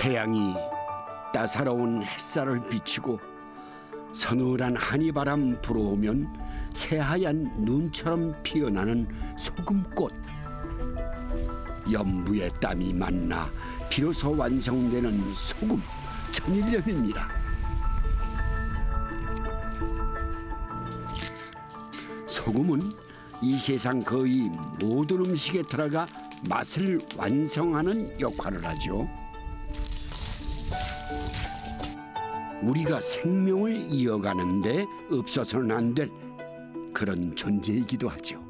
태양이 따사로운 햇살을 비치고 서늘한 한이바람 불어오면 새하얀 눈처럼 피어나는 소금꽃. 연부의 땀이 만나 비로소 완성되는 소금 천일염입니다. 소금은 이 세상 거의 모든 음식에 들어가 맛을 완성하는 역할을 하죠. 우리가 생명을 이어가는데 없어서는 안 될 그런 존재이기도 하죠.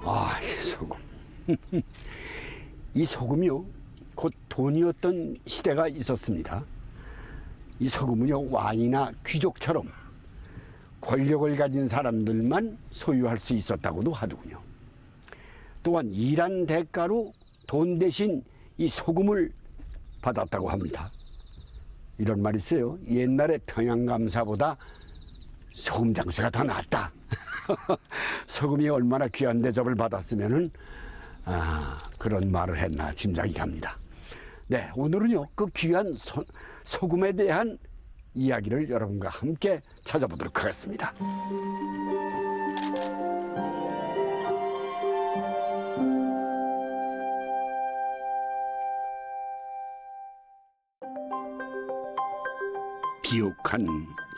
아, 이 소금. 이 소금이요, 곧 돈이었던 시대가 있었습니다. 이 소금은요, 왕이나 귀족처럼 권력을 가진 사람들만 소유할 수 있었다고도 하더군요. 또한 일한 대가로 돈 대신 이 소금을 받았다고 합니다. 이런 말이 있어요. 옛날에 평양감사보다 소금 장수가 더 낫다. 소금이 얼마나 귀한 대접을 받았으면은 그런 말을 했나 짐작이 갑니다. 네, 오늘은요 그 귀한 소금에 대한 이야기를 여러분과 함께 찾아보도록 하겠습니다. 비옥한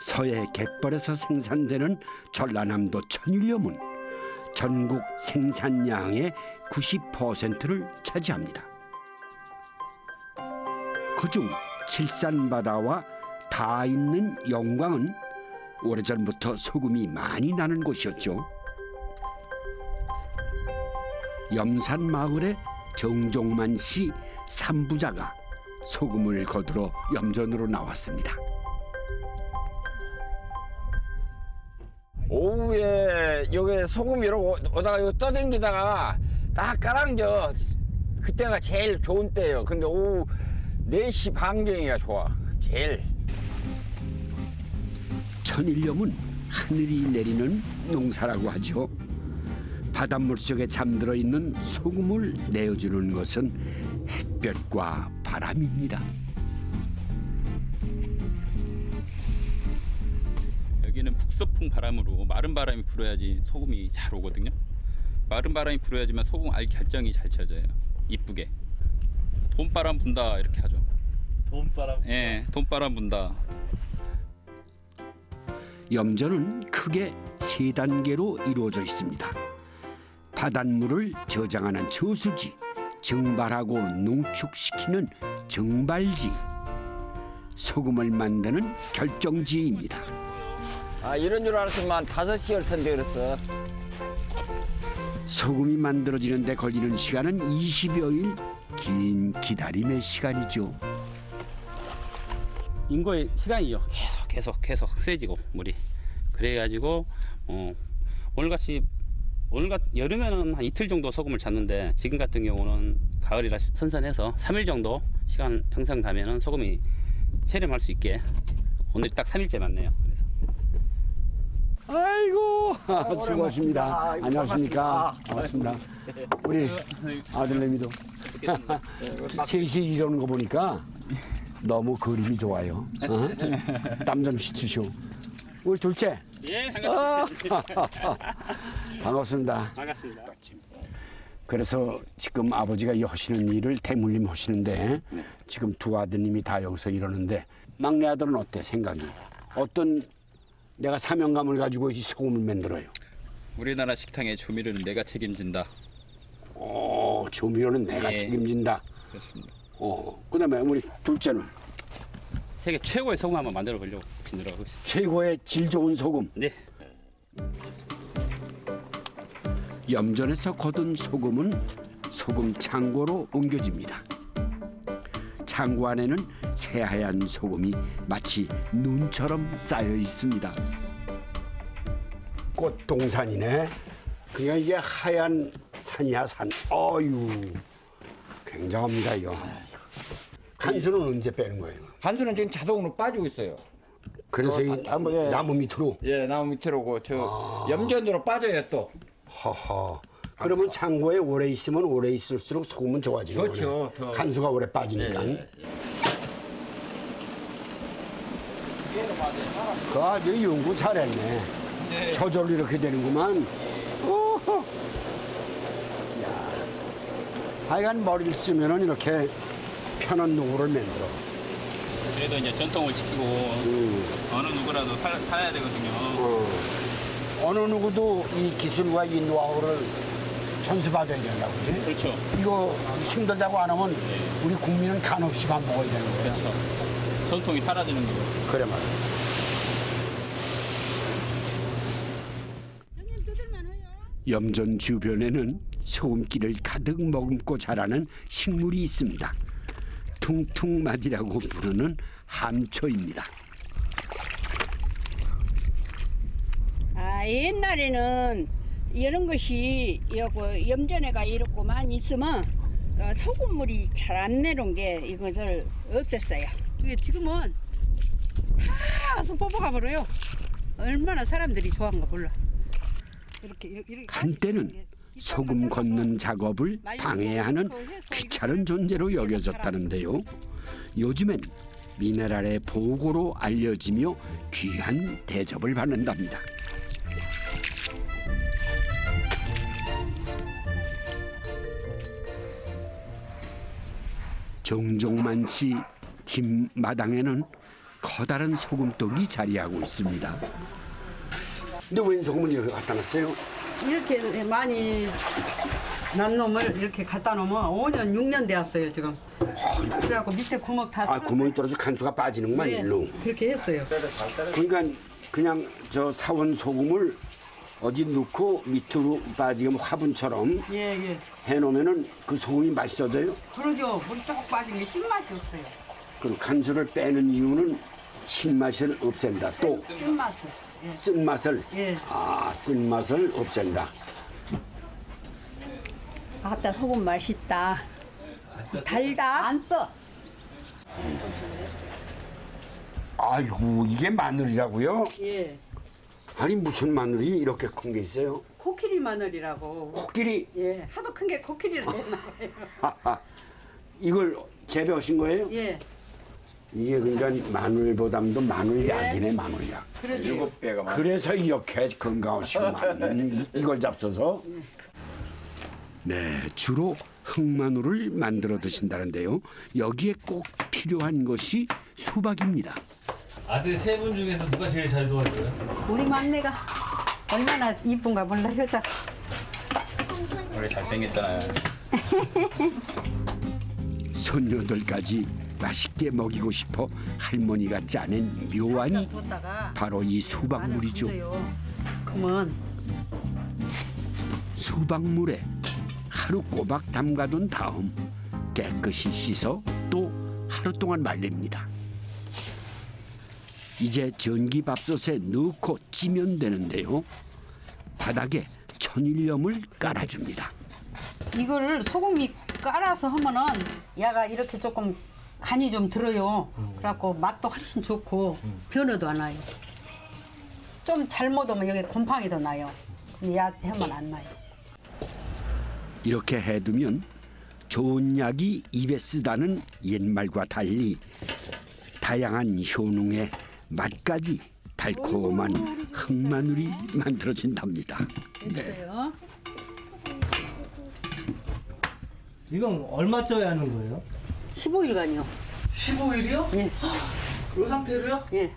서해 갯벌에서 생산되는 전라남도 천일염은 전국 생산량의 90%를 차지합니다. 그중 칠산바다와 닿아 있는 영광은 오래전부터 소금이 많이 나는 곳이었죠. 염산 마을의 정종만 씨 삼부자가 소금을 거두러 염전으로 나왔습니다. 오후에 여기 소금 이러고 오다가 여기 떠댕기다가 딱 까랑져. 그때가 제일 좋은 때예요. 근데 오후 4시 반경이가 좋아. 제일. 천일염은 하늘이 내리는 농사라고 하죠. 바닷물 속에 잠들어 있는 소금을 내어주는 것은 햇볕과 바람입니다. 여기는 북서풍 바람으로 마른 바람이 불어야지 소금이 잘 오거든요. 마른 바람이 불어야지만 소금 알 결정이 잘 쳐져요. 이쁘게. 돈바람 분다 이렇게 하죠. 돈바람. 예, 돈바람 분다. 염전은 크게 3단계로 이루어져 있습니다. 바닷물을 저장하는 저수지, 증발하고 농축시키는 증발지, 소금을 만드는 결정지입니다. 이런 줄 알았으면 5시 올 텐데 그랬어. 소금이 만들어지는 데 걸리는 시간은 20여일, 긴 기다림의 시간이죠. 인고의 시간이요. 계속 세지고 물이. 그래가지고 오늘 여름에는 한 이틀 정도 소금을 잡는데 지금 같은 경우는 가을이라 선선해서 3일 정도 시간 형성되면은 소금이 체렴할 수 있게 오늘 딱 3일째 맞네요. 그래서. 아이고, 수고하십니다. 안녕하십니까. 반갑습니다. 우리 아들내미도 셋이 이러는 거 보니까 너무 그림이 좋아요. 땀 좀 씻으시오. 우리 둘째. 예, 반갑습니다. 반갑습니다. 반갑습니다. 그래서 지금 아버지가 이 하시는 일을 대물림 하시는데 지금 두 아드님이 다 여기서 이러는데 막내 아들은 어때 생각이? 어떤 내가 사명감을 가지고 이 소금을 만들어요? 우리나라 식당의 조미료는 내가 책임진다. 조미료는 내가 예. 책임진다. 그렇습니다. 그다음에 우리 둘째는 세계 최고의 소금 한번 만들어 보려고 노력하고 있습니다. 최고의 질 좋은 소금. 네. 염전에서 거둔 소금은 소금 창고로 옮겨집니다. 창고 안에는 새하얀 소금이 마치 눈처럼 쌓여 있습니다. 꽃동산이네. 그냥 이게 하얀 산이야 산. 어유, 굉장합니다 이거. 간수는 언제 빼는 거예요? 한수는 지금 자동으로 빠지고 있어요. 그래서 이 한번 나무 밑으로. 나무 밑으로 오고 염전으로 빠져요 또. 허허. 그러면 창고에 오래 있으면 오래 있을수록 소금은 좋아지는 좋죠. 거네. 간수가 오래 빠지니까. 그 아주 연구 잘했네. 저절로 이렇게 되는구만. 오호. 야. 하여간 머리를 쓰면은 이렇게 편한 누구를 만들어. 그래도 이제 전통을 지키고 어느 누구라도 살아야 되거든요. 어느 누구도 이 기술과 이 노하우를 전수받아야 된다고 그지? 그렇죠. 이거 힘들다고 안 하면 우리 국민은 간없이 밥 먹어야 되는 거야. 그렇죠. 전통이 사라지는 거고. 그래 말이야. 염전 주변에는 소금기를 가득 머금고 자라는 식물이 있습니다. 퉁퉁마디라고 부르는 함초입니다. 아, 옛날에는 이런 것이 여기 염전에가 이렇게만 있으면 소금물이 잘 안 내려온 게 이것을 없앴어요. 이게 지금은 다 와서 뽑아가 버려요. 얼마나 사람들이 좋아한가 몰라. 이렇게 한때는 소금 걷는 작업을 방해하는 귀찮은 존재로 여겨졌다는데요. 요즘엔 미네랄의 보고로 알려지며 귀한 대접을 받는답니다. 종종만치 뒷마당에는 커다란 소금독이 자리하고 있습니다. 근데 웬 소금을 이렇게 갖다 놨어요? 이렇게 많이 난 놈을 이렇게 갖다 놓으면 5년, 6년 되었어요 지금. 그래갖고 밑에 구멍 다 뚫었어요. 구멍이 떨어져 간수가 빠지는구만 네, 일로. 그렇게 했어요. 그러니까 그냥 저 사원 소금을 어디 넣고 밑으로 빠지게 화분처럼 예. 해놓으면은 그 소금이 맛있어져요. 그러죠. 물이 조금 빠진 게 신맛이 없어요. 그럼 간수를 빼는 이유는 신맛을 없앤다. 또 신맛을. 예. 쓴맛을 예. 쓴맛을 없앤다. 아따, 소금 맛있다. 달다. 안 써. 아이고 이게 마늘이라고요? 예. 아니 무슨 마늘이 이렇게 큰 게 있어요? 코끼리 마늘이라고. 코끼리. 예. 하도 큰 게 코끼리를 했나봐요. 하하. 이걸 재배하신 거예요? 예. 이게 그러니까 마늘보담도 마늘약이네 마늘약. 그러죠. 7배가 많 그래서 이렇게 건강하시구만. 이걸 잡숴서. 네, 주로 흑마늘을 만들어 드신다는데요. 여기에 꼭 필요한 것이 수박입니다. 아들 세 분 중에서 누가 제일 잘 도와줘요? 우리 막내가 얼마나 이쁜가 몰라 효자. 원래 잘생겼잖아요. 손녀들까지 맛있게 먹이고 싶어 할머니가 짜낸 묘안이 뒀다가 바로 이 수박물이죠. 그러면 수박물에 하루 꼬박 담가둔 다음 깨끗이 씻어 또 하루 동안 말립니다. 이제 전기밥솥에 넣고 찌면 되는데요. 바닥에 천일염을 깔아줍니다. 이거를 소금이 깔아서 하면은 얘가 이렇게 조금 간이 좀 들어요. 그래갖고 맛도 훨씬 좋고 변화도 안 나요. 좀 잘못하면 여기 곰팡이 더 나요. 근데 야 하면 안 나요. 이렇게 해두면 좋은 약이 입에 쓰다는 옛말과 달리 다양한 효능에 맛까지 달콤한 흑마늘이 만들어진답니다. 됐어요. 이건 얼마 쪄야 하는 거예요? 15일간이요. 15일이요? 예. 이 상태로요? 예.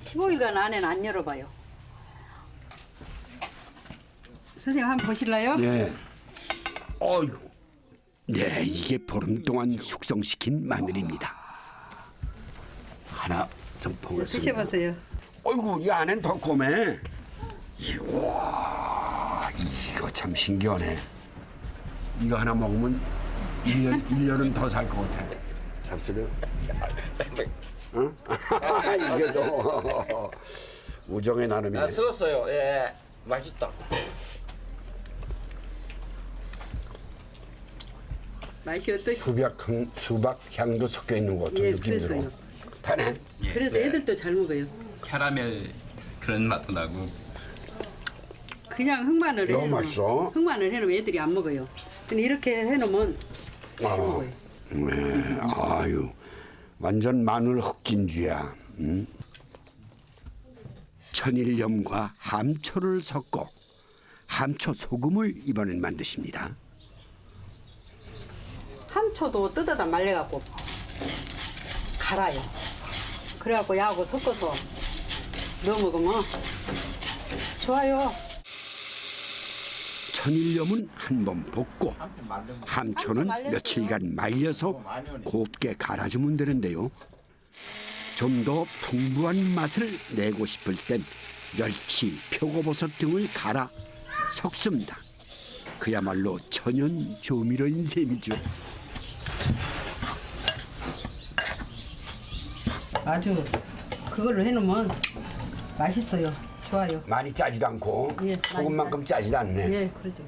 15일간 안에는 안 열어봐요. 선생님 한번 보실래요? 네. 어이구. 네, 이게 보름 동안 숙성시킨 마늘입니다. 하나 좀 보겠습니다. 드셔보세요. 어이구, 이 안엔 더 고매. 와, 이거 참 신기하네. 이거 하나 먹으면 1년은 더 살 것 같아. 잡수려? 응? 이게 또 우정의 나눔이네. 나 쓰었어요. 예. 맛있다. 맛이 어떠시? 수박 향도 섞여 있는 것 같은 예, 느낌으로. 그랬어요. 다네. 그래서 애들도 잘 먹어요. 캐러멜 그런 맛도 나고. 그냥 흑마늘 너무 해놓으면 맛있어. 흑마늘 해놓으면 애들이 안 먹어요. 근데 이렇게 해놓으면 잘 먹어요. 네, 아유, 완전 마늘 흑진주야. 천일염과 함초를 섞어 함초 소금을 이번엔 만드십니다. 함초도 뜯어다 말려갖고 갈아요. 그래갖고 야하고 섞어서 넣어 먹으면 좋아요. 천일염은 한 번 볶고 함초는 며칠간 말려서 곱게 갈아주면 되는데요. 좀 더 풍부한 맛을 내고 싶을 땐 멸치, 표고버섯 등을 갈아 섞습니다. 그야말로 천연 조미료인 셈이죠. 아주 그걸로 해놓으면 맛있어요. 좋아요. 많이 짜지도 않고 예, 소금만큼 짜지도 않네. 예, 그러죠.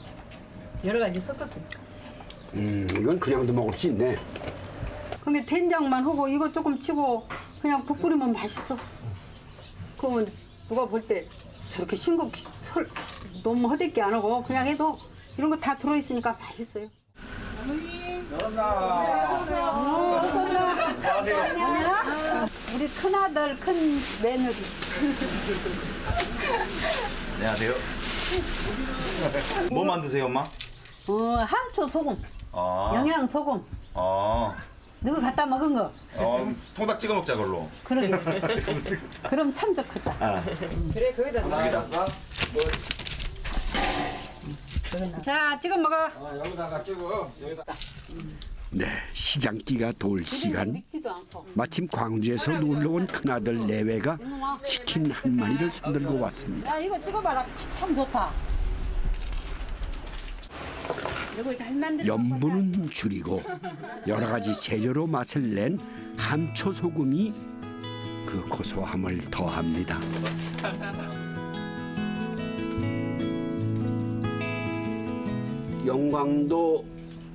여러 가지 섞었어요. 이건 그냥도 먹을 수 있네. 근데 된장만 하고 이거 조금 치고 그냥 국 끓이면 맛있어. 그러면 누가 볼 때 저렇게 너무 허대게 안 하고 그냥 해도 이런 거 다 들어있으니까 맛있어요. 안녕하세요. 우리 큰아들 큰 며느리. 안녕하세요. 뭐 만드세요, 엄마? 함초 소금, 아, 영양 소금. 누구 갖다 먹은 거. 통닭 찍어 먹자, 그걸로. 그러게. 그럼 참 좋겠다. 여기다. 자, 찍어 먹어. 여기다가 찍어. 여기다. 네, 시장기가 돌 시간. 믿지도 않고. 마침 광주에서 놀러온 큰아들 내외가 치킨 한 마리를 사들고 왔습니다. 야, 이거 찍어봐라. 참 좋다. 염분은 줄이고 여러 가지 재료로 맛을 낸 함초 소금이 그 고소함을 더합니다. 영광도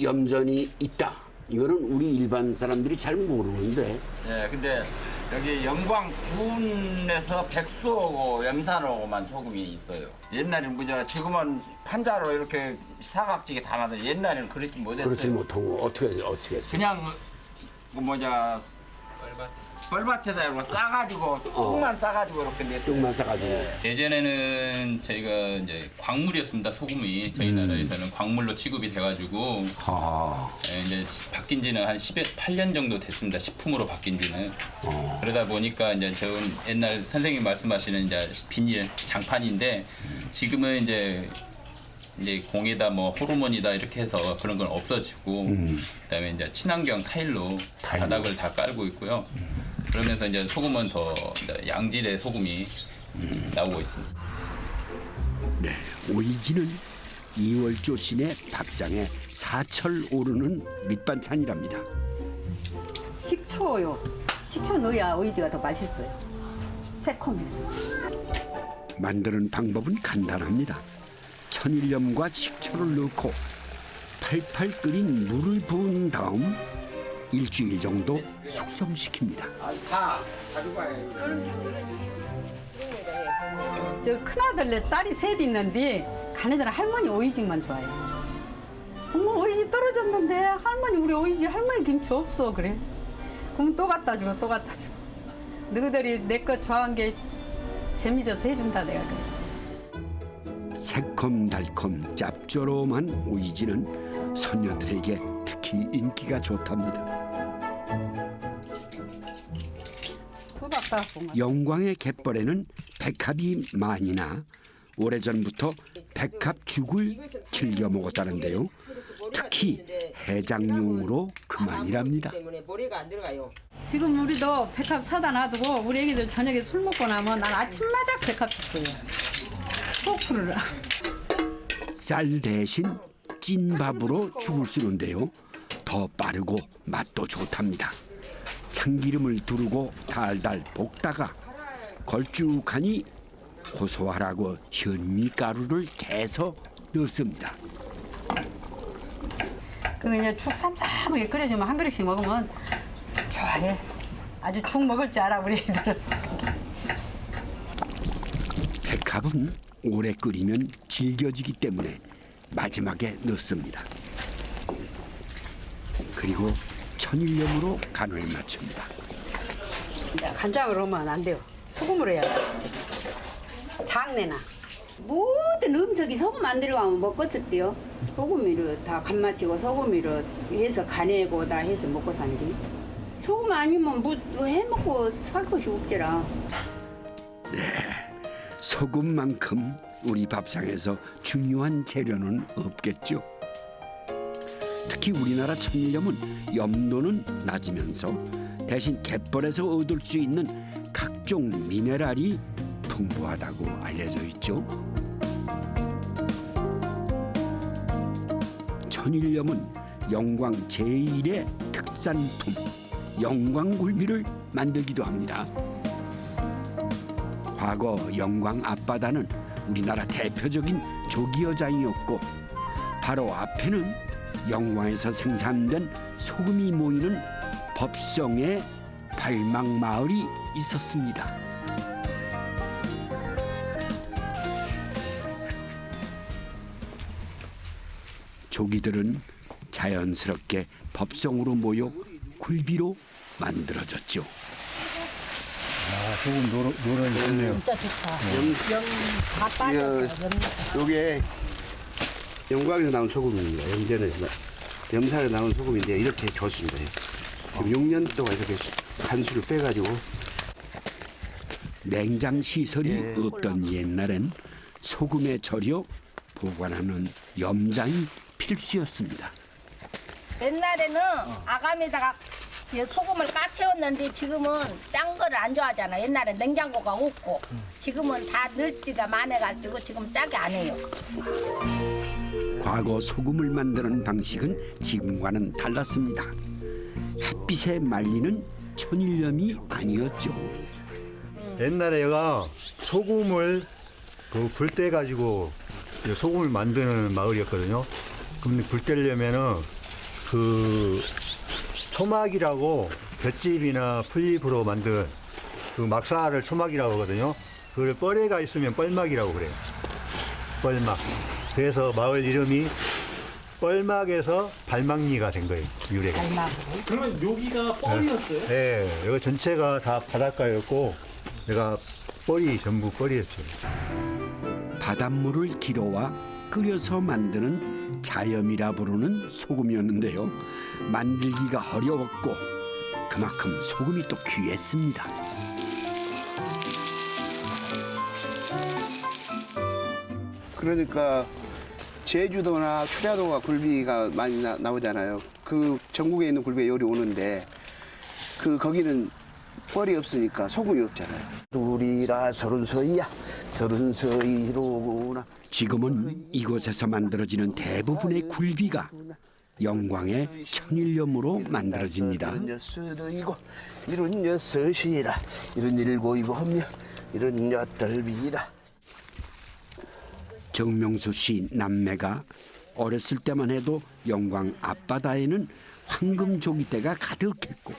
염전이 있다. 이거는 우리 일반 사람들이 잘 모르는데. 예, 근데 여기 영광군에서 백수하고 염산하고만 소금이 있어요. 옛날에는 뭐죠? 지금은 판자로 이렇게 사각지게 담아서 옛날에는 그렇지 못했어요. 그렇지 못하고 어떻게 했어? 그냥 그 뭐냐 뻘밭에다 이렇게 싸가지고 뚝만 싸가지고 이렇게 냈어요. 뚝만 싸가지고. 예전에는 저희가 이제 광물이었습니다. 소금이 저희 나라에서는 광물로 취급이 돼가지고 아, 이제 바뀐 지는 한 18년 정도 됐습니다. 식품으로 바뀐 지는. 그러다 보니까 이제 저 옛날 선생님 말씀하시는 이제 비닐 장판인데 지금은 이제 공에다 뭐 호르몬이다 이렇게 해서 그런 건 없어지고 그다음에 이제 친환경 타일로 바닥을 다 깔고 있고요. 그러면서 이제 소금은 더 이제 양질의 소금이 나오고 있습니다. 네, 오이지는 이월조 신의 밥상에 사철 오르는 밑반찬이랍니다. 식초요. 식초 넣어야 오이지가 더 맛있어요. 새콤해. 만드는 방법은 간단합니다. 천일염과 식초를 넣고 팔팔 끓인 물을 부은 다음 일주일 정도 숙성시킵니다. 다 가져가요. 저 큰아들 내 딸이 셋 있는데 가네들은 할머니 오이지만 좋아해요. 어머 오이지 떨어졌는데 할머니 우리 오이지 할머니 김치 없어 그래. 그럼 또 갖다 주고 또 갖다 주고. 너희들이 내 거 좋아한 게 재미져서 해준다 내가 그래. 새콤달콤 짭조름한 오이지는 선녀들에게 특히 인기가 좋답니다. 수박 따갖고 영광의 갯벌에는 백합이 많이나 오래전부터 백합죽을 즐겨 먹었다는데요. 특히 해장용으로 그만이랍니다. 지금 우리도 백합 사다 놔두고 우리 애기들 저녁에 술 먹고 나면 난 아침마다 백합 줬어요. 속 풀으라. 쌀 대신 찐밥으로 죽을 쓰는데요. 더 빠르고 맛도 좋답니다. 참기름을 두르고 달달 볶다가 걸쭉하니 고소하라고 현미가루를 개서 넣습니다. 그 이제 죽 삼삼하게 끓여주면 한 그릇씩 먹으면 좋아해. 아주 죽 먹을 줄 알아 우리 애들은. 백합은 오래 끓이면 질겨지기 때문에 마지막에 넣습니다. 그리고 천일염으로 간을 맞춥니다. 간장을 넣으면 안 돼요. 소금으로 해야 맛있지. 장내나. 모든 음식이 소금 안 들어가면 먹겠었대요. 소금으로 다 간 맞추고 소금으로 해서 간내고 다 해서 먹고 산디. 소금 아니면 뭐 해먹고 살 것이 없더라. 소금만큼 우리 밥상에서 중요한 재료는 없겠죠. 특히 우리나라 천일염은 염도는 낮으면서 대신 갯벌에서 얻을 수 있는 각종 미네랄이 풍부하다고 알려져 있죠. 천일염은 영광 제1의 특산품 영광굴비를 만들기도 합니다. 과거 영광 앞바다는 우리나라 대표적인 조기어장이었고 바로 앞에는 영광에서 생산된 소금이 모이는 법성의 발망마을이 있었습니다. 조기들은 자연스럽게 법성으로 모여 굴비로 만들어졌죠. 소금 노릇노릇했네요. 진짜 좋다. 염다 빠졌어. 요게 영광에서 나온 소금입니다. 염전에서 염산에 나온 소금인데 이렇게 좋습니다. 지금 6년 동안 이렇게 간수를 빼가지고 냉장 시설이 없던 옛날엔 소금에 절여 보관하는 염장이 필수였습니다. 옛날에는 아감에다가 소금을 꽉 채웠는데 지금은 짠 거를 안 좋아하잖아. 옛날엔 냉장고가 없고 지금은 다 늘지가 많아가지고 지금 짜게 안 해요. 과거 소금을 만드는 방식은 지금과는 달랐습니다. 햇빛에 말리는 천일염이 아니었죠. 옛날에 얘가 소금을 불 때 가지고 소금을 만드는 마을이었거든요. 근데 불 떼려면은 초막이라고 볏짚이나 풀잎으로 만든 그 막사를 초막이라고 하거든요. 그걸 뻘에가 있으면 뻘막이라고 그래요. 뻘막. 그래서 마을 이름이 뻘막에서 발막리가 된 거예요. 유래가. 그러면 여기가 뻘이었어요? 네, 여기 전체가 다 바닷가였고, 내가 뻘이 전부 뻘이었죠. 바닷물을 길어와 끓여서 만드는 자염이라 부르는 소금이었는데요. 만들기가 어려웠고 그만큼 소금이 또 귀했습니다. 그러니까 제주도나 초자도가 굴비가 많이 나오잖아요. 그 전국에 있는 굴비가 요리 오는데 거기는 뻘이 없으니까 소금이 없잖아요. 우리라 서른서이야 서른서이로구나. 지금은 이곳에서 만들어지는 대부분의 굴비가 영광의 천일염으로 만들어집니다. 이런 여섯이고 이런 여섯이라 이런 일곱이고 하며 이런 여덟이라. 정명수 씨 남매가 어렸을 때만 해도 영광 앞바다에는 황금 조기대가 가득했고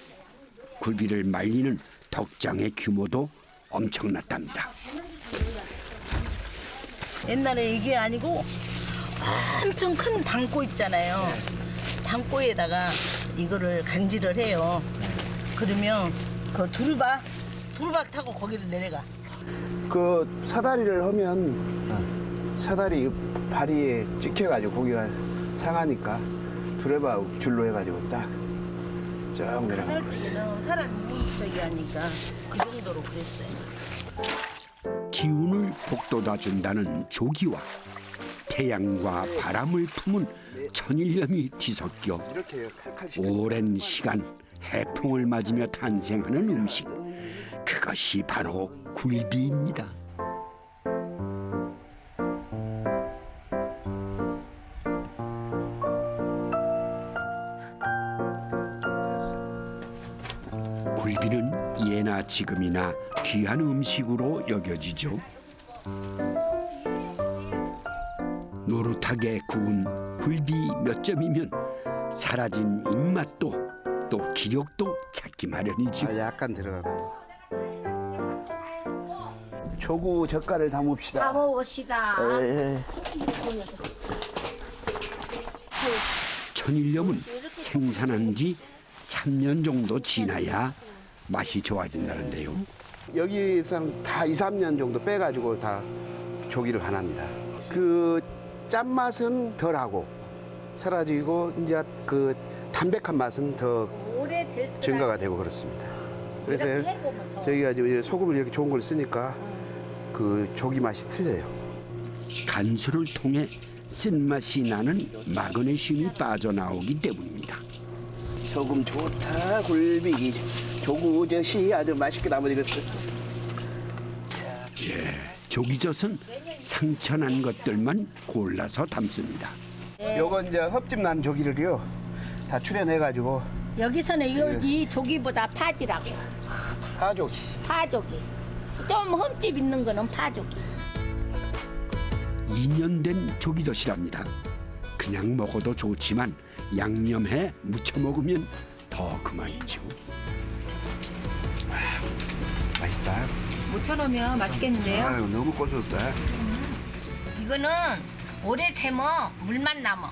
굴비를 말리는 덕장의 규모도 엄청났답니다. 옛날에 이게 아니고 엄청 큰 당고 있잖아요. 당고에다가 이거를 간질을 해요. 그러면 그 두루박 타고 거기를 내려가. 그 사다리를 하면 사다리 다리에 찍혀가지고 고기가 상하니까 두레박 줄로 해가지고 딱 쭉 내려가고 그랬어요. 사람이 저기 하니까 그 정도로 그랬어요. 기운을 북돋아 준다는 조기와 태양과 바람을 품은 천일염이 뒤섞여 이렇게 칼칼 오랜 시간 해풍을 맞으며 탄생하는 음식, 그것이 바로 굴비입니다. 굴비는 예나 지금이나 귀한 음식으로 여겨지죠. 노릇하게 구운 굴비 몇 점이면 사라진 입맛도 또 기력도 찾기 마련이죠. 약간 들어가고 조구 젓갈을 담읍시다. 담아봅시다. 예. 천일염은 생산한 지 3년 정도 지나야 맛이 좋아진다는데요. 여기서는 다 2, 3년 정도 빼가지고 다 조기를 반합니다. 그 짠맛은 덜하고 사라지고 이제 그 담백한 맛은 더 오래될수록 증가가 되고 그렇습니다. 그래서 이렇게 해보면 더. 저희가 지금 소금을 이렇게 좋은 걸 쓰니까 그 조기 맛이 틀려요. 간수를 통해 쓴맛이 나는 마그네슘이 빠져나오기 때문입니다. 소금 좋다 굴비 조구젓이 아주 맛있게 담아지겠어. 조기젓은 상처난 것들만 골라서 담습니다. 요건 이제 흡집 난 조기를요 다 추려내가지고 여기서는 이 조기보다 파지라고. 파조기. 파조기. 좀 흠집 있는 거는 파조기. 2년 된 조기젓이랍니다. 그냥 먹어도 좋지만 양념해 무쳐 먹으면 더 그만이죠. 맛있다. 무쳐놓으면 맛있겠는데요? 아유 너무 고소하다. 이거는 오래되면 물만 남아.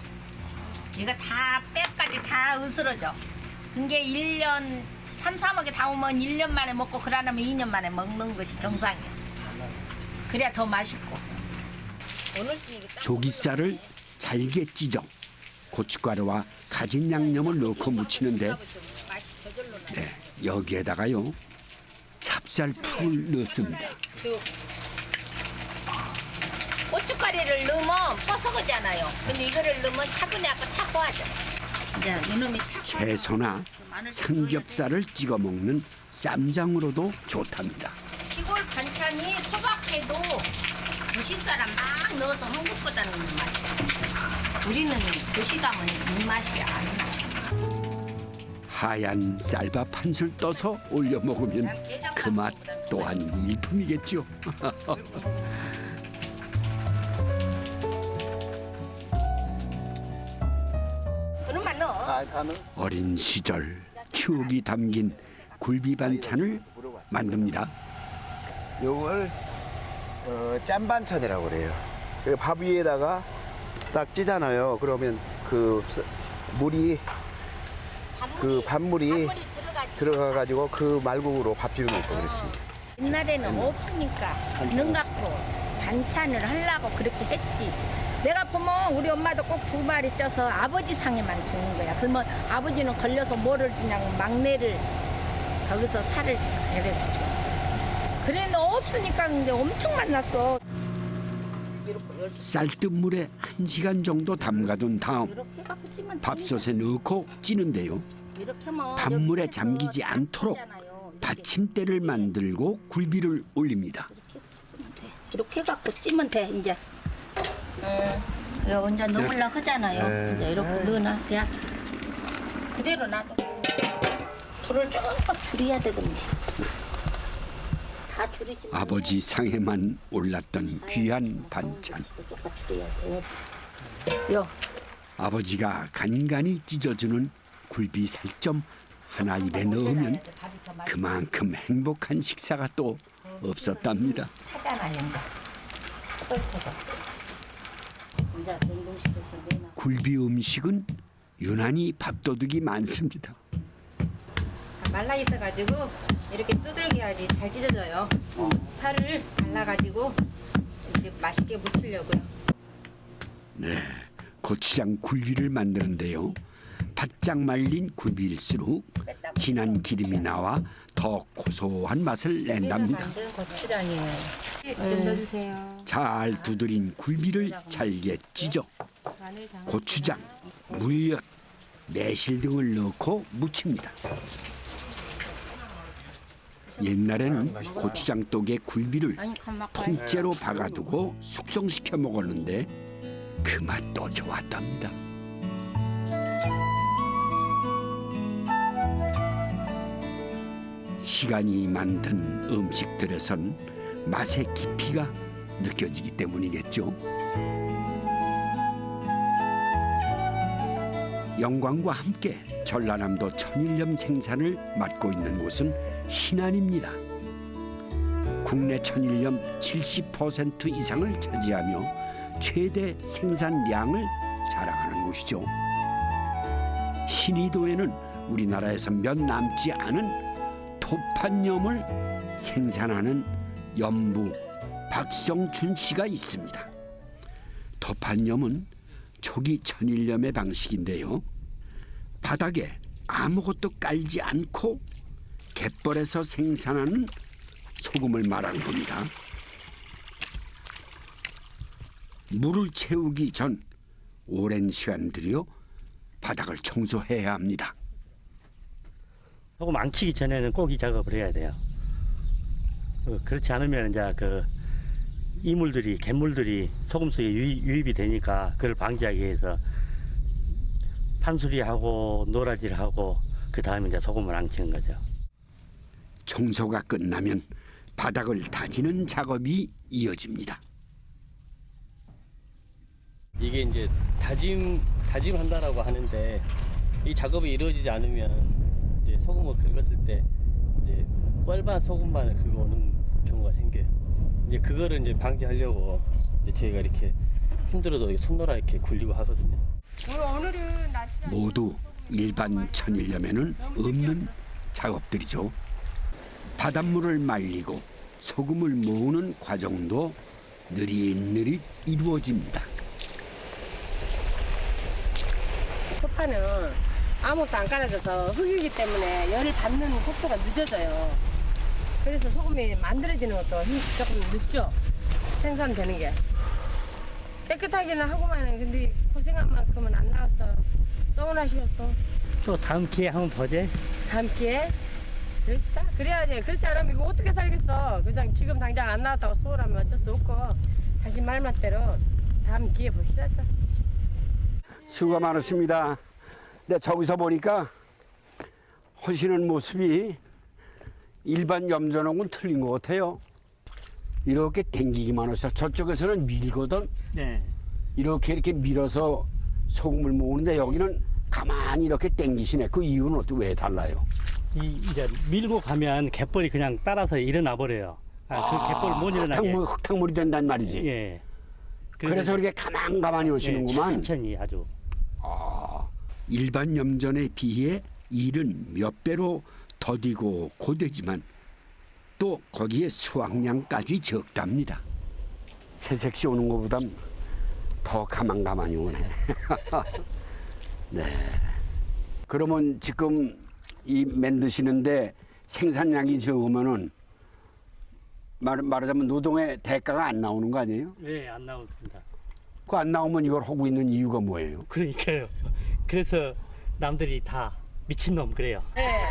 이거 다 빼까지 다 으스러져. 그게 1년 3, 4먹에 담으면 1년 만에 먹고 그러면 2년 만에 먹는 것이 정상이야. 그래야 더 맛있고. 조기살을 잘게 찢어 고춧가루와 가진 양념을 넣고 무치는데 여기에다가요 찹쌀풀을 넣습니다. 고춧가루를 넣으면 뻐석하잖아요. 근데 이거를 넣으면 차분해갖고 차고하죠. 이제 이놈이 차고. 채소나 삼겹살을 찍어 먹는 쌈장으로도 좋답니다. 시골 반찬이 소박해도 도시 사람 막 넣어서 한국보다는 맛이야. 우리는 도시 가면 이 맛이 안 나. 하얀 쌀밥 한 술 떠서 올려 먹으면 그 맛 또한 일품이겠죠. 그놈만 넣어. 어린 시절 추억이 담긴 굴비 반찬을 만듭니다. 요걸 짠 반찬이라고 그래요. 밥 위에다가 딱 찌잖아요. 그러면 그 물이 그 밥물이 들어가가지고 그 말국으로 밥 비벼 먹고 그랬습니다. 옛날에는 없으니까 능 갖고 반찬을 하려고 그렇게 했지. 내가 보면 우리 엄마도 꼭 2마리 쪄서 아버지 상에만 주는 거야. 그러면 아버지는 걸려서 뭐를 그냥 막내를 거기서 살을 내려서 줬어. 그래 너 없으니까 근데 엄청 만났어. 쌀뜨물에 1시간 정도 담가둔 다음 이렇게 갖고 찌면 밥솥에 넣고 찌는데요. 이렇게 하면 밥물에 여기에서 잠기지 않도록 잖아요. 받침대를 만들고 굴비를 올립니다. 이렇게 갖고 찌면 돼 이제. 이거 이제 넣으려 하잖아요. 이제 이렇게 넣어놔 됐어. 그대로 놔둬. 불을 조금 줄여야 되겠네. 다 줄이지. 아버지 상에만 올랐던 귀한 반찬. 조금 줄여야 돼. 요. 아버지가 간간히 찢어주는 굴비 살점 하나 입에 넣으면 그만큼 행복한 식사가 또 없었답니다. 타잖아요 이제. 끓여서. 이제 냉동실에서 내놔. 굴비 음식은 유난히 밥도둑이 많습니다. 말라 있어가지고 이렇게 두들겨 야지 잘 찢어져요. 살을 발라가지고 이렇게 맛있게 무치려고요. 네, 고추장 굴비를 만드는데요. 바짝 말린 굴비일수록 진한 기름이 나와 더 고소한 맛을 낸답니다. 만든 고추장이에요. 좀 넣어주세요. 잘 두드린 굴비를 잘게 찢어 고추장, 물엿, 매실 등을 넣고 무칩니다. 옛날에는 고추장 떡에 굴비를 통째로 박아두고 숙성시켜 먹었는데 그 맛도 좋았답니다. 시간이 만든 음식들에선 맛의 깊이가 느껴지기 때문이겠죠. 영광과 함께 전라남도 천일염 생산을 맡고 있는 곳은 신안입니다. 국내 천일염 70% 이상을 차지하며 최대 생산량을 자랑하는 곳이죠. 신의도에는 우리나라에서 몇 남지 않은 토판염을 생산하는 염부 박성춘 씨가 있습니다. 토판염은 초기 천일염의 방식인데요. 바닥에 아무것도 깔지 않고 갯벌에서 생산하는 소금을 말하는 겁니다. 물을 채우기 전 오랜 시간 들여 바닥을 청소해야 합니다. 소금 안 치기 전에는 꼭 이 작업을 해야 돼요. 그렇지 않으면 이제 그 이물들이 갯물들이 소금 속에 유입이 되니까 그걸 방지하기 위해서 판수리하고 노라질하고 그 다음에 이제 소금을 앙치는 거죠. 청소가 끝나면 바닥을 다지는 작업이 이어집니다. 이게 이제 다짐한다라고 하는데 이 작업이 이루어지지 않으면 이제 소금을 긁었을 때 이제 뻘반 소금반을 긁어오는 경우가 생겨요. 이제 그거를 이제 방지하려고 이제 저희가 이렇게 힘들어도 손노라 이렇게 굴리고 하거든요. 오늘은 날씨가 모두 일반 천일염에는 없는 작업들이죠. 바닷물을 말리고 소금을 모으는 과정도 느릿느릿 이루어집니다. 토판은 아무것도 안 깔아져서 흙이기 때문에 열을 받는 속도가 늦어져요. 그래서 소금이 만들어지는 것도 조금 늦죠. 생산되는 게. 깨끗하기는 하고만은 근데 고생한 만큼은 안 나와서 서운하시겠어. 또 다음 기회에 한번 보지. 다음 기회에? 그럽시다. 그래야지. 그렇지 않으면 이거 어떻게 살겠어. 그냥 지금 당장 안 나왔다고 소홀하면 어쩔 수 없고 다시 말맛대로 다음 기회에 봅시다. 또. 수고가 많으십니다. 근데 저기서 보니까 하시는 모습이 일반 염전하고는 틀린 것 같아요. 이렇게 당기기만 해서 저쪽에서는 밀거든. 네. 이렇게 밀어서 소금을 모으는데 여기는 가만히 이렇게 당기시네. 그 이유는 어떻게 왜 달라요? 이제 밀고 가면 갯벌이 그냥 따라서 일어나 버려요. 그 갯벌 못 일어나게. 흙탕물이 된단 말이지. 예. 그래서 이렇게 가만히 오시는구만. 천천히 아주. 일반 염전에 비해 일은 몇 배로 더디고 고되지만 또 거기에 수확량까지 적답니다. 새색시 오는 것보단 더 가만히 오네. 네. 그러면 지금 이 만드시는데 생산량이 적으면은 말하자면 노동의 대가가 안 나오는 거 아니에요? 네, 안 나옵니다. 그 안 나오면 이걸 하고 있는 이유가 뭐예요? 그러니까요. 그래서 남들이 다 미친놈 그래요. 네.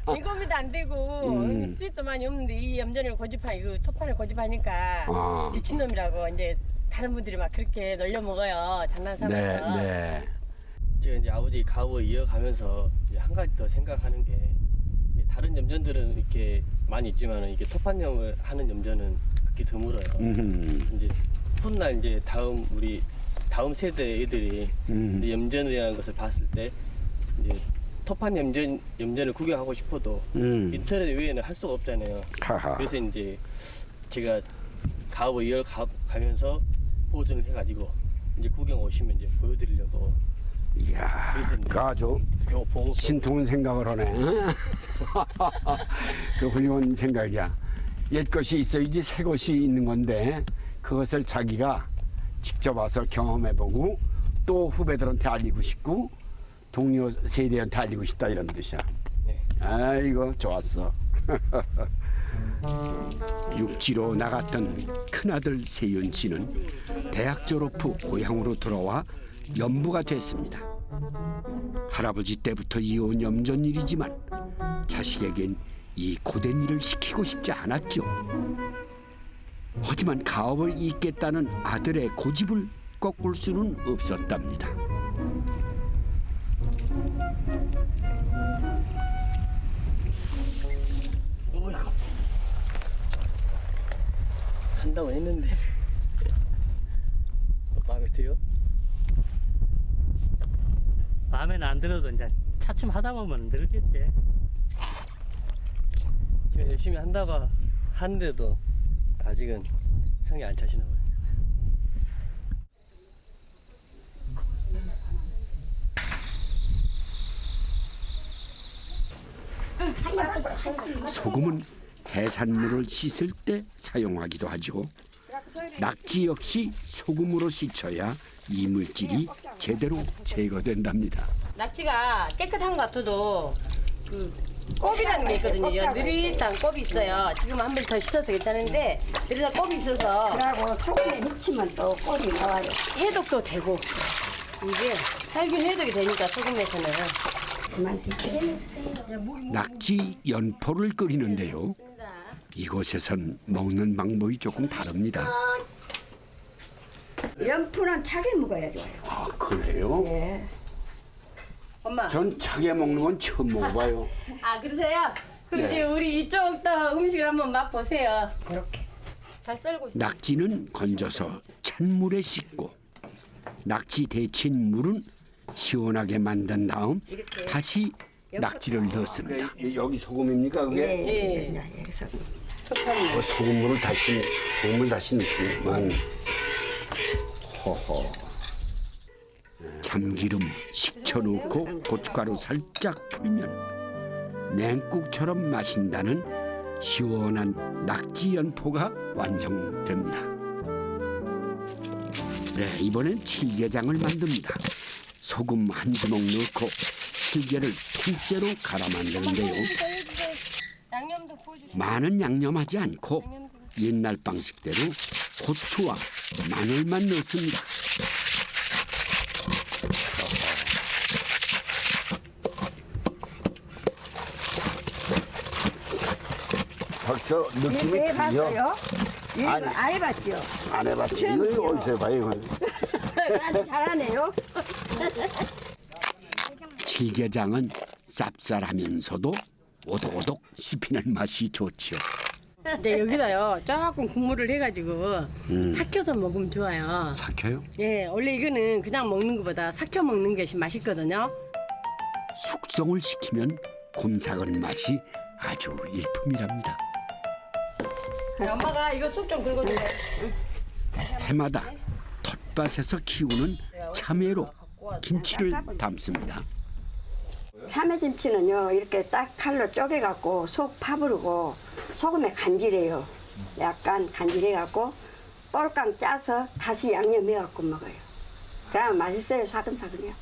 인건비도 안 되고 수입도 많이 없는데 이 염전을 그 토판을 고집하니까 미친놈이라고 이제 다른 분들이 막 그렇게 놀려 먹어요. 장난삼아서. 네. 제가 이제 아버지 가업을 이어가면서 이제 한 가지 더 생각하는 게 다른 염전들은 이렇게 많이 있지만은 이게 토판염을 하는 염전은 그렇게 드물어요. 이제 훗날 이제 다음 세대 애들이 이제 염전이라는 것을 봤을 때 이제 토판 염전을 구경하고 싶어도 인터넷 외에는 할 수가 없잖아요. 그래서 이제 제가 가업을 이어가면서 보존을 해가지고 이제 구경 오시면 이제 보여드리려고. 이야, 그 아주 신통한 생각을 하네. 그 훌륭한 생각이야. 옛 것이 있어야지 새 것이 있는 건데 그것을 자기가 직접 와서 경험해보고 또 후배들한테 알리고 싶고 동료 세대한테 알리고 싶다 이런 뜻이야. 네. 아이고 좋았어. 육지로 나갔던 큰아들 세윤 씨는 대학 졸업 후 고향으로 돌아와 염부가 됐습니다. 할아버지 때부터 이어온 염전일이지만 자식에겐 이 고된 일을 시키고 싶지 않았죠. 하지만 가업을 잇겠다는 아들의 고집을 꺾을 수는 없었답니다. 한다고 했는데 마음에 들어요? 마음에는 안 들어도 이제 차츰 하다 보면 늘겠지. 제가 열심히 한다고 하는데도 아직은 성이 안 차시나 봐요. 소금은 해산물을 씻을 때 사용하기도 하죠. 낙지 역시 소금으로 씻어야 이물질이 제대로 제거된답니다. 낙지가 깨끗한 것 같아도 그 껍이라는 게 있거든요. 느릿한 껍이 있어요. 지금 한 번 더 씻어도 괜찮은데 느릿한 껍이 있어서 그리고 소금에 묻히면 또 꼴이 나와요. 해독도 되고 이게 살균 해독이 되니까 소금에서는. 낙지 연포를 끓이는데요. 이곳에선 먹는 방법이 조금 다릅니다. 연푸는 차게 먹어야 좋아요. 아, 그래요? 예. 엄마. 전 차게 먹는 건 처음 먹어봐요. 아 그러세요? 그럼 네. 이제 우리 이쪽 또 음식을 한번 맛보세요. 그렇게. 잘 썰고 있어요. 낙지는 건져서 찬물에 씻고 낙지 데친 물은 시원하게 만든 다음 다시 낙지를 넣습니다. 여기 소금입니까 그게? 예. 소금을 다시 넣지만 허허. 참기름 식혀놓고 고춧가루 살짝 풀면 냉국처럼 마신다는 시원한 낙지 연포가 완성됩니다. 네, 이번엔 칠게장을 만듭니다. 소금 한 주먹 넣고 칠게를 통째로 갈아 만드는데요. 양념도 구워주시고. 많은 양념하지 않고 옛날 방식대로 고추와 마늘만 넣습니다. 벌써 느낌이 틀려. 해봤어요? 이거 아니. 안 해봤죠? 안 해봤지. 처음이요. 이거 어디서 해봐요? 아주 잘하네요. 칠게장은 쌉쌀하면서도 오독오독 씹히는 맛이 좋죠. 네, 여기다요 조금 국물을 해가지고 삭혀서 먹으면 좋아요. 삭혀요? 예, 원래 이거는 그냥 먹는 것보다 삭혀 먹는 것이 맛있거든요. 숙성을 시키면 곰삭은 맛이 아주 일품이랍니다. 엄마가 이거 쑥 좀 긁어주세요. 해마다 텃밭에서 키우는 참외로 김치를 담습니다. 참외김치는요 이렇게 딱 칼로 쪼개갖고 속 파부르고 소금에 간질해요. 약간 간질해갖고 볼깡 짜서 다시 양념해갖고 먹어요. 그러면 맛있어요. 사근사근해요.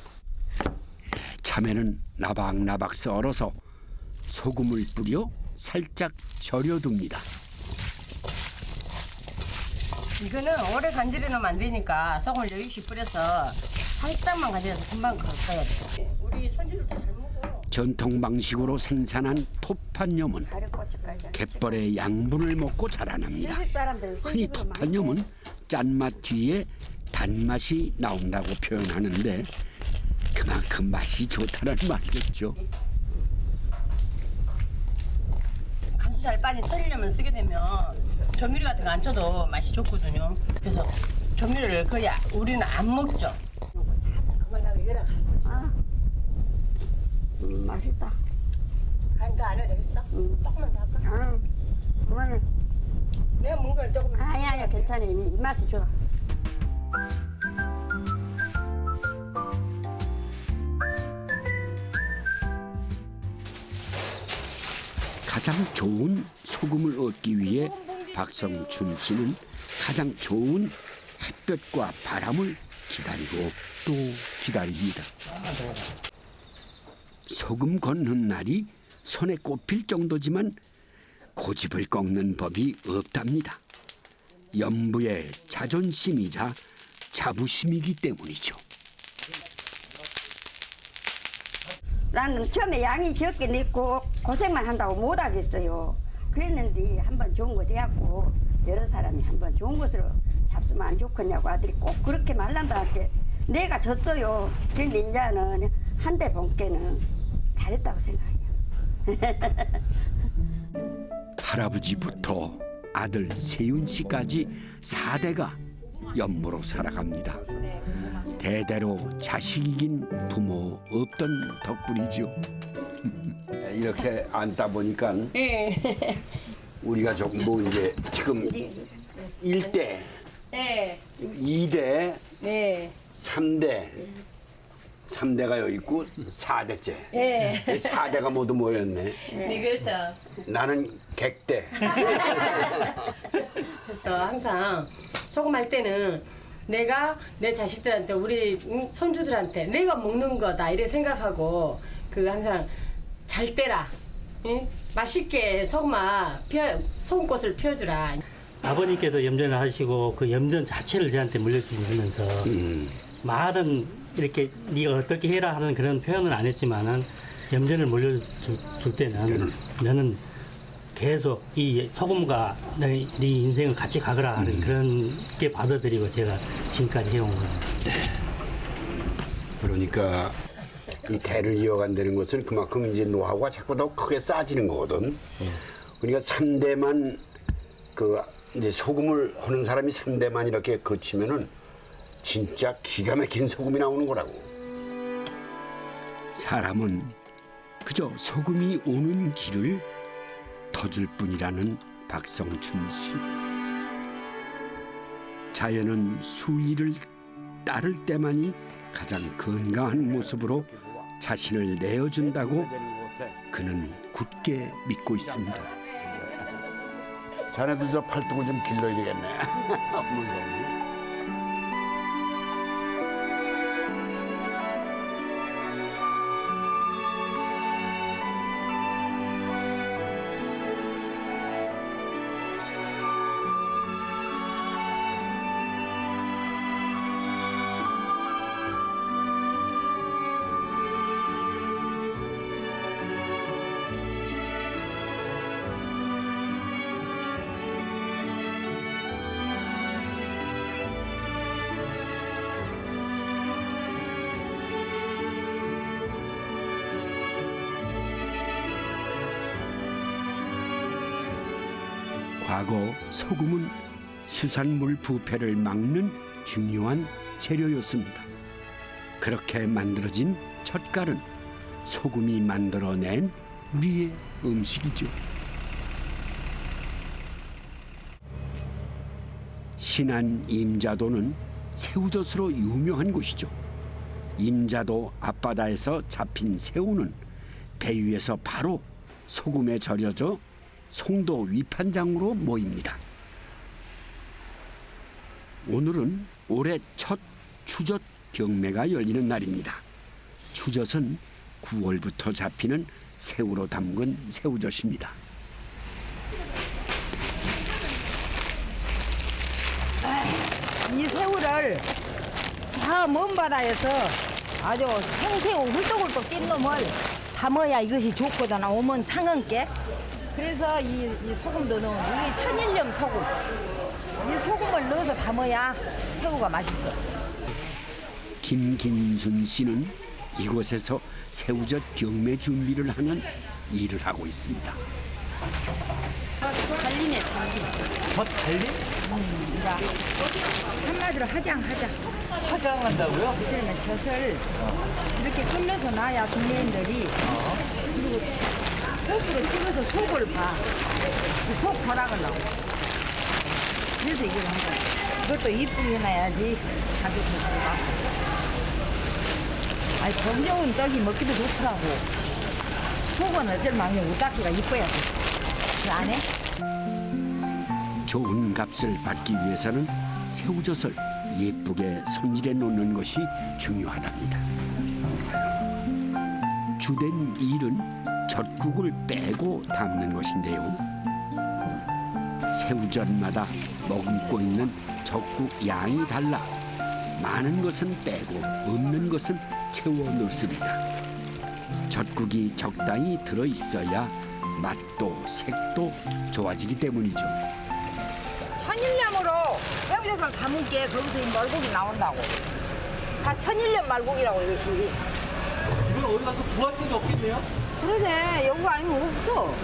참외는 나박나박 썰어서 소금을 뿌려 살짝 절여둡니다. 이거는 오래 간질해 놓으면 안 되니까 소금을 여기씩 뿌려서 살짝만 간질해서 금방 걷어야 돼요. 우리 손주들도 잘 먹어. 전통 방식으로 생산한 톱판염은 갯벌의 양분을 먹고 자라납니다. 흔히 톱판염은 짠맛 뒤에 단맛이 나온다고 표현하는데 그만큼 맛이 좋다는 말이겠죠. 감수살 빨리 썰려면 쓰게 되면 조미료 같은 거 안 쳐도 맛이 좋거든요. 그래서 조미료를 거의 우리는 안 먹죠. 그만하고 이거랑 맛있다. 간 더 안 해도 되겠어? 조금만 더 할까? 그만해. 내가 먹은 걸 조금. 아니야 괜찮아. 이 맛이 좋아. 가장 좋은 소금을 얻기 위해 박성춘 씨는 가장 좋은 햇볕과 바람을 기다리고 또 기다립니다. 소금 걷는 날이 손에 꼽힐 정도지만 고집을 꺾는 법이 없답니다. 연부의 자존심이자 자부심이기 때문이죠. 나는 처음에 양이 적게 넣고 고생만 한다고 못 하겠어요. 그랬는데 한번 좋은 거 돼갖고 여러 사람이 한번 좋은 것으로 잡수면 안 좋겠냐고 아들이 꼭 그렇게 말란다한테 내가 졌어요. 근데 이제는 한 대 본께는 잘했다고 생각해요. 할아버지부터 아들 세윤 씨까지 4대가 연무로 살아갑니다. 대대로 자식 이긴 부모 없던 덕분이죠. 이렇게 앉다 보니까 예. 우리가 조금 뭐 이제 지금 1대, 네. 2대, 네. 3대. 3대가 여기 있고 4대째. 네. 4대가 모두 모였네. 네, 그렇죠. 나는 객대. 그래서 항상 소금할 때는 내가 내 자식들한테 우리 손주들한테 내가 먹는 거다 이렇게 생각하고 그 항상 잘 때라 응? 맛있게 소금꽃을 피워주라. 아버님께도 염전을 하시고 그 염전 자체를 저한테 물려주시면서 말은 이렇게 네가 어떻게 해라 하는 그런 표현은 안 했지만은 염전을 물려줄 때는 너는 계속 이 소금과 네 인생을 같이 가거라 하는 그런 게 받아들이고 제가 지금까지 해온 겁니다. 그러니까 이 대를 이어간다는 것은 그만큼 이제 노하우가 자꾸 더 크게 쌓아지는 거거든. 그러니까 3대만 그 이제 소금을 하는 사람이 3대만 이렇게 거치면은 진짜 기가 막힌 소금이 나오는 거라고. 사람은 그저 소금이 오는 길을 터줄 뿐이라는 박성춘 씨. 자연은 순리를 따를 때만이 가장 건강한 모습으로 자신을 내어준다고 그는 굳게 믿고 있습니다. 자네도 저 팔뚝을 좀 길러야 되겠네. 무서워. 과거 소금은 수산물 부패를 막는 중요한 재료였습니다. 그렇게 만들어진 젓갈은 소금이 만들어낸 우리의 음식이죠. 신안 임자도는 새우젓으로 유명한 곳이죠. 임자도 앞바다에서 잡힌 새우는 배 위에서 바로 소금에 절여져 송도 위판장으로 모입니다. 오늘은 올해 첫 추젓 경매가 열리는 날입니다. 추젓은 9월부터 잡히는 새우로 담근 새우젓입니다. 이 새우를 저 먼 바다에서 아주 생새우 훌떡훌떡 뛴 놈을 담아야 이것이 좋거든. 오면 상한께. 그래서 이 소금도 넣어. 이게 천일염 소금. 이 소금을 넣어서 담아야 새우가 맛있어. 김긴순 씨는 이곳에서 새우젓 경매 준비를 하는 일을 하고 있습니다. 달리네, 달리. 젓 달리? 한마디로 화장. 화장한다고요? 그러면 젖을 이렇게 흘러서 놔야 중매인들이 그리고 호수로 찍어서 속을 봐. 그 속 보락을 나와. 그래서 이걸 한 거야. 이것도 이쁘게 해놔야지 가격도 좋아. 아니 검정은 떡이 먹기도 좋더라고. 속은 어쩔 망에 우닦기가 이뻐야 돼. 그 안 해? 좋은 값을 받기 위해서는 새우젓을 예쁘게 손질해 놓는 것이 중요하답니다. 주된 일은 젓국을 빼고 담는 것인데요. 새우젓마다 머금고 있는 젓국 양이 달라 많은 것은 빼고 없는 것은 채워 넣습니다. 젓국이 적당히 들어있어야 맛도 색도 좋아지기 때문이죠. 천일염으로 새우젓을 담은 게 거기서 이 말고기 나온다고. 다 천일염 말고기라고 이것이. 이건 어디 가서 구할 데도 없겠네요? 그러네. 여기 아니면 없어.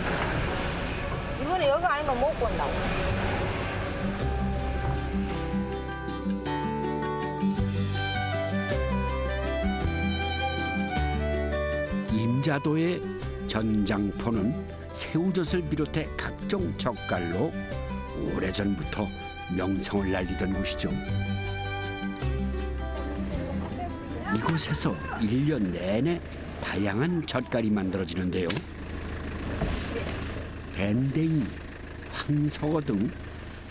이거는 여기 아니면 못 건다고. 임자도의 전장포는 새우젓을 비롯해 각종 젓갈로 오래전부터 명성을 날리던 곳이죠. 이곳에서 1년 내내 다양한 젓갈이 만들어지는데요. 밴댕이, 황석어 등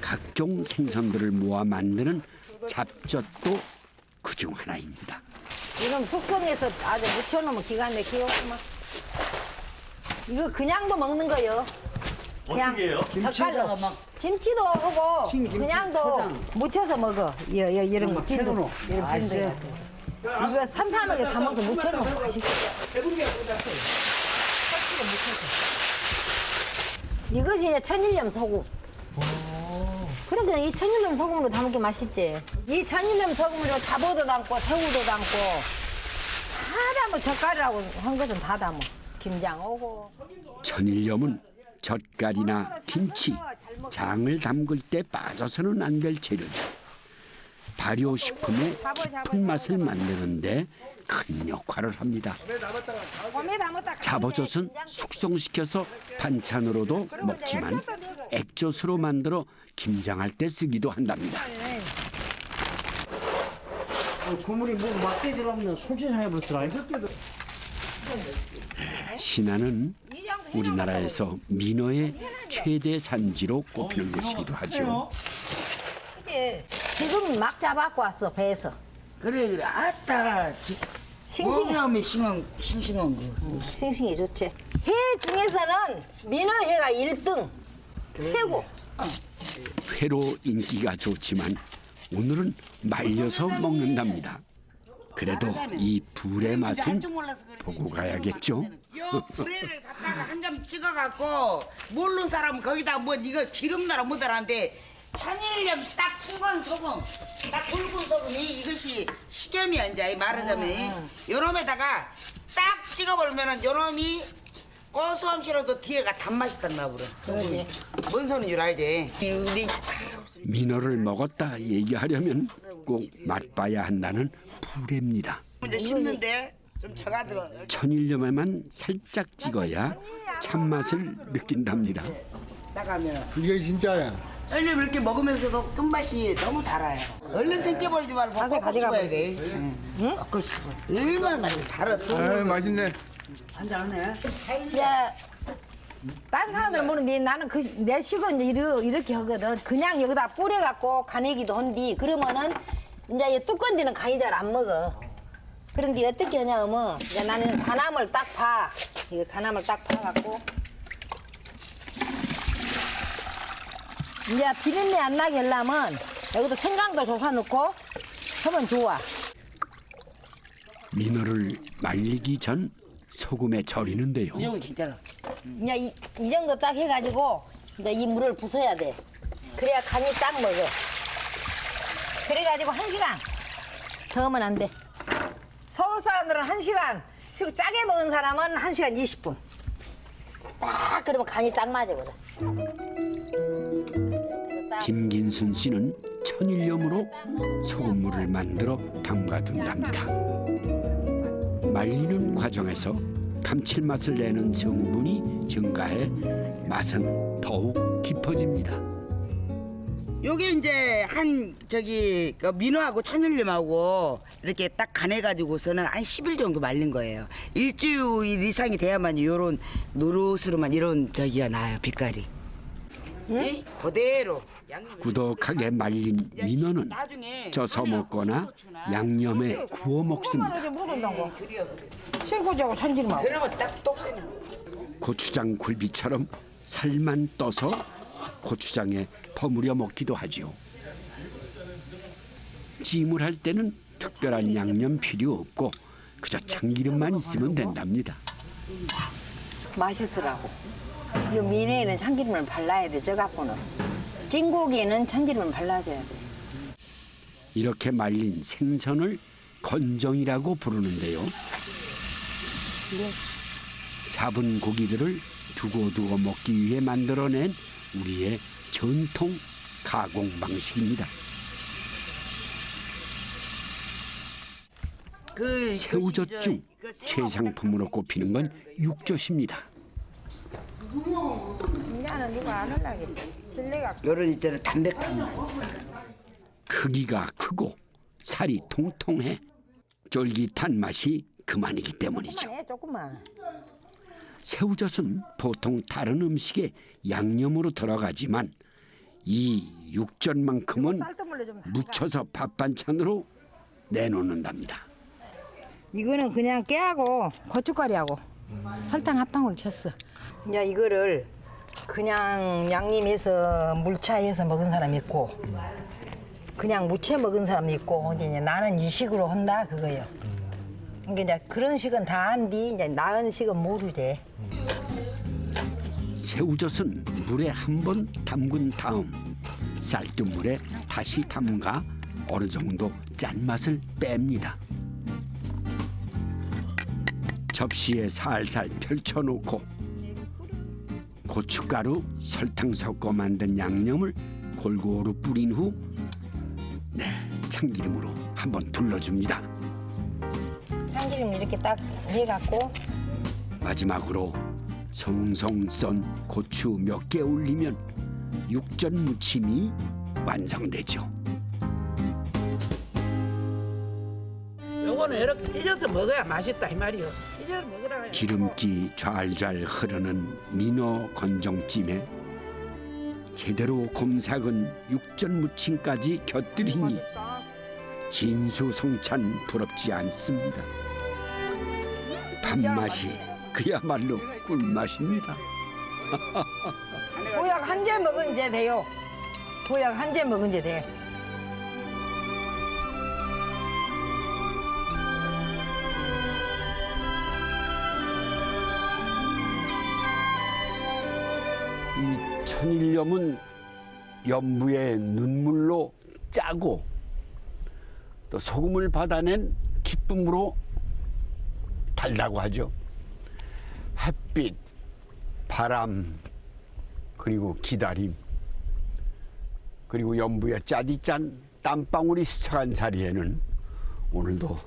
각종 생선들을 모아 만드는 잡젓도 그중 하나입니다. 이놈 숙성해서 아주 묻혀놓으면 기가 막히구만. 이거 그냥도 먹는 거요. 그냥 어떻게 해요? 젓갈로. 김치도 하고 그냥도 묻혀서 먹어. 이런 거 빈도. 이런 빈도. 이거 삼삼하게 담아서 묻혀놓으면 맛있어. 이것이 이제 천일염 소금. 그러니까 이 천일염 소금으로 담은 게 맛있지. 이 천일염 소금으로 잡어도 담고 새우도 담고 다 담아. 젓갈이라고 한 것은 다 담아. 김장 오고. 천일염은 젓갈이나 김치, 장을 담글 때 빠져서는 안 될 재료죠. 발효식품의 깊은 맛을 만드는데 큰 역할을 합니다. 잡어젓은 숙성시켜서 반찬으로도 먹지만 액젓으로 만들어 김장할 때 쓰기도 한답니다. 국물이 뭐 맛대질 없는 솔직해버렸더라. 신안은 우리나라에서 민어의 최대 산지로 꼽히는 곳이기도 하죠. 지금 막 잡아갖고 왔어, 배에서. 그래. 아따. 싱싱해. 싱싱한 거. 싱싱해 좋지. 해 중에서는 민어회가 1등. 최고. 회로 인기가 좋지만 오늘은 말려서 먹는답니다. 그래도 이 불의 맛은 보고 가야겠죠. 요 불에를 갖다가 한 점 찍어갖고 모르는 사람은 거기다 뭐 이거 기름 나라 못하는데 천일염 딱 굵은 소금, 딱 굵은 소금이 이것이 식염이야 이제 말하자면 요놈에다가 딱 찍어버리면은 요놈이 고소함시라도 뒤에가 단맛이 딱 나버려. 소금이. 뭔 소리인 줄 알지? 우리 민어를 먹었다 얘기하려면 꼭 맛봐야 한다는 불에입니다. 이제 씹는데 좀 저가들어. 천일염에만 살짝 찍어야 참맛을 느낀답니다. 나가면 이게 진짜야. 쩔림 이렇게 먹으면서도 끝맛이 너무 달아요. 얼른 생겨버리지 말고 가서 가져가 야 돼. 응? 먹고 싶어. 얼마나 맛이 달아. 아, 맛있네. 한잔하네. 야, 딴 사람들은 모르는데 나는 내 식은 이렇게 하거든. 그냥 여기다 뿌려갖고 가내기도 한디. 그러면은 이제 이 뚜건디는 간이 잘 안 먹어. 그런데 어떻게 하냐면 이제 나는 간함을 딱 봐. 이거 간함을 딱 봐갖고 이제 비린내 안 나게 하려면 여기다 생강도 조사 넣고 하면 좋아. 민어를 말리기 전 소금에 절이는데요. 이 정도 괜찮아. 이제 이 정도 딱 해가지고 이제 이 물을 부숴야 돼. 그래야 간이 딱 먹어. 그래가지고 1시간 더 하면 안 돼. 서울 사람들은 1시간, 짜게 먹은 사람은 1시간 20분. 딱 그러면 간이 딱 맞아. 김긴순 씨는 천일염으로 소금물을 만들어 담가둔답니다. 말리는 과정에서 감칠맛을 내는 성분이 증가해 맛은 더욱 깊어집니다. 요게 이제 그 민어하고 천일염하고 이렇게 딱 간해가지고서는 한 10일 정도 말린 거예요. 일주일 이상이 돼야만 요런 노릇으로만 이런 저기가 나요, 빛깔이. 응? 그대로. 꾸덕하게 말린 민어는 쪄서 먹거나 양념에 구워 먹습니다. 실고지하고 참기름하고. 그러면 딱 똑새나. 고추장 굴비처럼 살만 떠서 고추장에 버무려 먹기도 하지요. 찜을 할 때는 특별한 양념 필요 없고 그저 참기름만 있으면 된답니다. 맛있으라고. 이 민에는 참기름을 발라야 돼. 저 갖고는. 찐고기에는 참기름을 발라줘야 돼. 이렇게 말린 생선을 건정이라고 부르는데요. 잡은 고기들을 두고두고 먹기 위해 만들어낸 우리의 전통 가공 방식입니다. 새우젓 중 최상품으로 꼽히는 건 육젓입니다. 이제는 누가 안 하려겠다. 요런 있잖아 담백탕. 크기가 크고 살이 통통해 쫄깃한 맛이 그만이기 때문이죠. 조금만. 새우젓은 보통 다른 음식에 양념으로 들어가지만 이 육전만큼은 묻혀서 밥 반찬으로 내놓는답니다. 이거는 그냥 깨하고 고춧가루하고 설탕 한 방울 쳤어. 이제 이거를 그냥 양념해서 물차해서 먹은 사람 있고 그냥 무채 먹은 사람 있고 이제 나는 이 식으로 한다 그거요. 그러니까 이제 그런 식은 다 한디 이제 나은 식은 모르지. 새우젓은 물에 한 번 담근 다음 쌀뜨물에 다시 담가 어느 정도 짠맛을 뺍니다. 접시에 살살 펼쳐놓고 고춧가루, 설탕 섞어 만든 양념을 골고루 뿌린 후 참기름으로 한번 둘러줍니다. 참기름 이렇게 딱 해갖고 마지막으로 송송 썬 고추 몇 개 올리면 육전 무침이 완성되죠. 요거는 이렇게 찢어서 먹어야 맛있다 이 말이요. 찢어서 먹으라. 기름기 좌알좌알 흐르는 민어 건정찜에 제대로 곰삭은 육전 무침까지 곁들이니 진수성찬 부럽지 않습니다. 밥맛이 그야말로 꿀맛입니다. 보약 한 재 먹은 재 돼요. 보약 한 재 먹은 재 돼요. 이 천일염은 연부의 눈물로 짜고 또 소금을 받아낸 기쁨으로 달다고 하죠. 햇빛, 바람, 그리고 기다림, 그리고 연부의 짜디짠 땀방울이 스쳐간 자리에는 오늘도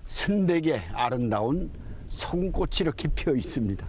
순백의 아름다운 소금꽃이 이렇게 피어 있습니다.